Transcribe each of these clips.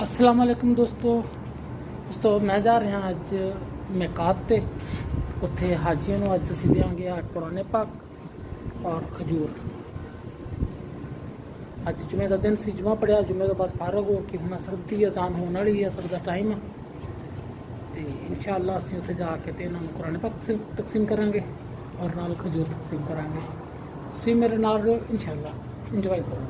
अस्सलाम वालेकुम दोस्तों मैं जा रहा अज मेकात ते उत्थे हाजियों को अज असीं देंगे कुरान पाक और खजूर। अज जुमे का दिन सी, जुमा पढ़िया, जुमे के बाद फारग हो कि हम असर की अजान होने वाली है, असर का टाइम है तो इंशाअल्लाह असीं उत्थे जाके ते इन्हां नूं कुरान पाक तकसीम करांगे और नाल खजूर तकसीम करांगे। तुसीं मेरे नाल रहो, इंशाअल्लाह इंजॉय करो।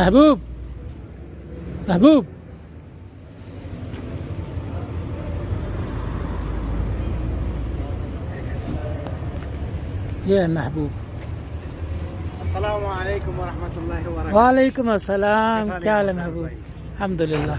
महबूब महबूब ये है महबूब। अस्सलाम वालेकुम वरहमतुल्लाहि वबरकातुहू। वालेकुम अस्सलाम। क्या हाल है महबूब? अल्हम्दुलिल्लाह।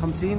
50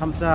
5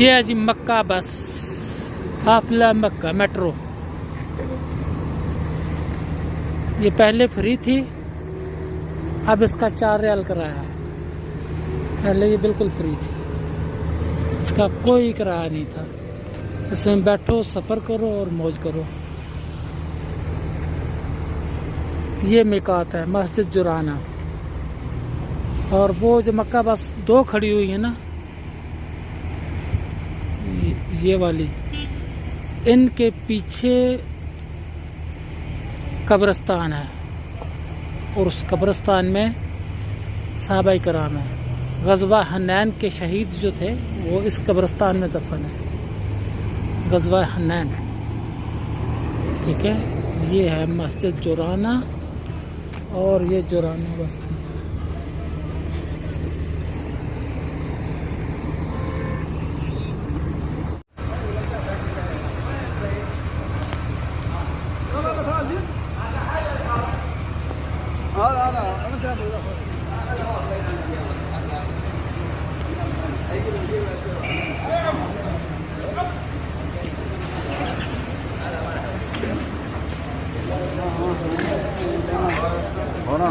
ये है जी मक्का बस, हाफला मक्का मेट्रो। ये पहले फ्री थी, अब इसका 4 रियाल किराया है। पहले ये बिल्कुल फ्री थी, इसका कोई किराया नहीं था। इसमें बैठो, सफ़र करो और मौज करो। ये मिकात है, मस्जिद जुराना। और वो जो मक्का बस 2 खड़ी हुई है ना, ये वाली, इनके पीछे कब्रिस्तान है और उस कब्रिस्तान में सहाबाए कराम है। ग़ज़वा हनैन के शहीद जो थे वो इस कब्रिस्तान में दफन है, ग़ज़वा हनैन। ठीक है, ये है मस्जिद जुराना और ये जुराना बस। होना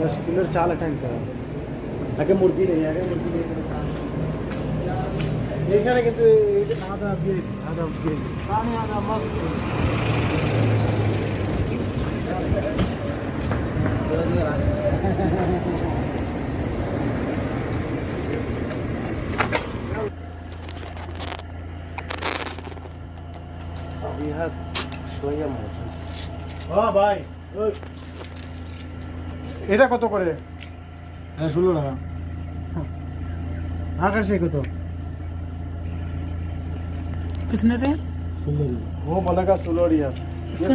बस किलर చాలా టైం కదా আগে মুরগি নেই এখানে কিন্তু আদা দিয়ে পানি আদা মাছ বিহার শোয়া মজা। হ্যাঁ ভাই ওই এটা কত করে? 16 টাকা। আকাশে কত? कितने रहे? वो बोलेगा सुलोरिया इसका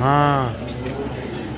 हाँ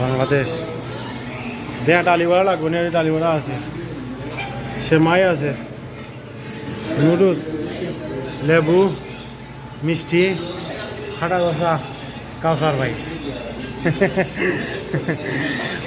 বাংলাদেশ দেয়া ডালিওয়ালা লাগবে না ডালিওয়ালা আছে সেমাই আছে নুডলস লেবু মিষ্টি খাটা কষা কাউসার ভাই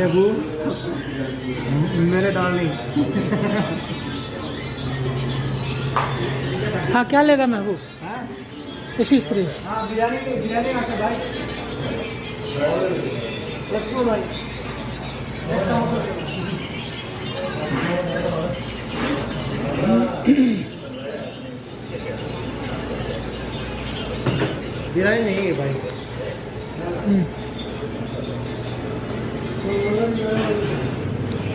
लेबू मेरे डार्लिंग हाँ क्या लेगा महबूब? किसी स्त्री हाँ बिरयानी अच्छा भाई रखो भाई बिरयानी नहीं है भाई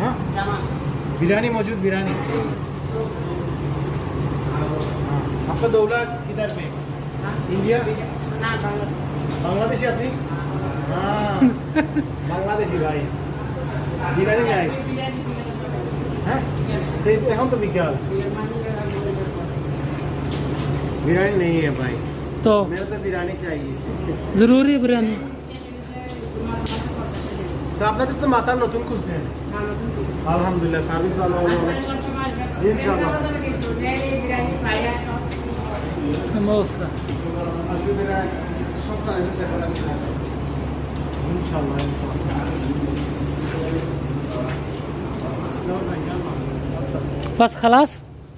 हाँ बिरयानी मौजूद बिरयानी आपका दौला किधर पे इंडिया बांग्लादेशी अपनी हाँ बांग्लादेशी भाई बिरयानी नहीं आई हैं हम तो बिकाल बिरयानी नहीं है भाई तो मेरे तो बिरयानी चाहिए ज़रूरी है बिरयानी তো আপনাদের তো মাথা নতুন খুলছে আলহামদুলিল্লাহ সার্ভিস ভালো হলো ইনশাআল্লাহ समोसा আজকে মেরা সপ্তাহে দেখা লাগবে ইনশাআল্লাহ बस खलास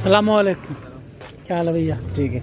सलाम वालेकुम क्या हाल है भैया? ठीक है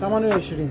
28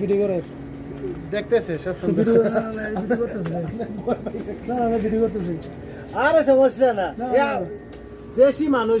ভিডিও করে দেখতেছে সব সুন্দর ভিডিও করতেছে আরে সমস্যা না দেশি মানুষ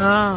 हाँ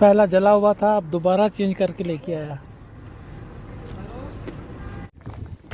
पहला जला हुआ था अब दोबारा चेंज करके लेके आया.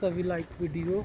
सभी लाइक वीडियो.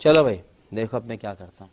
चलो भाई देखो अब मैं क्या करता हूँ.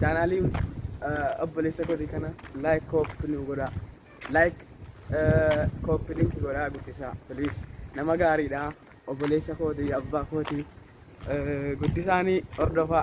channel obboleessa kooti kana like copy nu godha like copy link godha guddisa please nama gaariidha obboleessa kooti abbaa kooti guddisaanii hordofa.